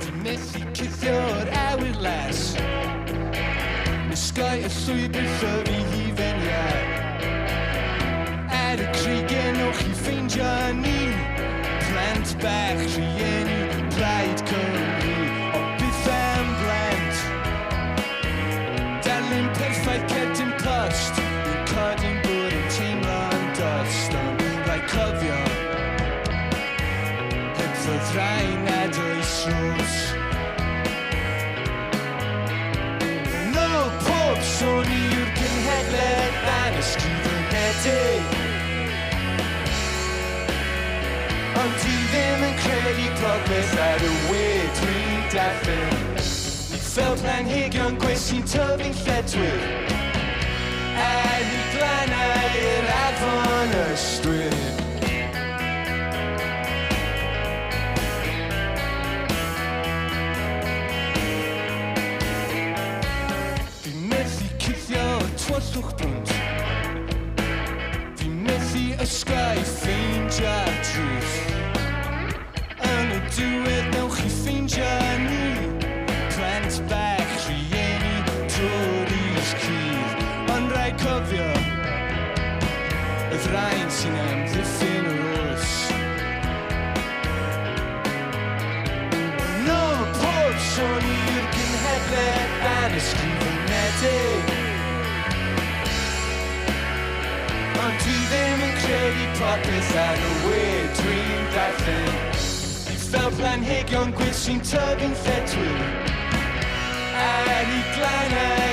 De methu cythio'r awyr les Nysgoi y llwybr llyfu hifeniad Ar y crigen o'ch chi ffeindio ni Plant bach rhieni, plaid Cymru O byth am blant Darlun perffaith cerdyn post Yn codyn bod yn teimlo'n dost Ond rhaid cofio Heb ddod rai nad oes rws No pob sôn i'r gynhedled A'n ysgrifenedig Ond ti ddim yn credu progress ar y we dwi'n darllen Ni fel planhigion gweithio'n tyfu'n lledwyr Ar i glannau yr afon ystwyr Fi'n methu cythio twallwch bwnt Fi'n methu ysgau ffeindio'r drws Yn y diwedd newch chi ffeindio ni Plant bach rhieni drwy'r cydd Ond rhaid cofio Y ddrain sy'n amddiffyn yr oes No pob sôn i'r gynhedled A'n ysgrifenedig Ond dwi ddim yn credu popeth ar y we dwi'n darllen Ni fel planhigion gwir sy'n tyfu'n lledwyr Ar i glannau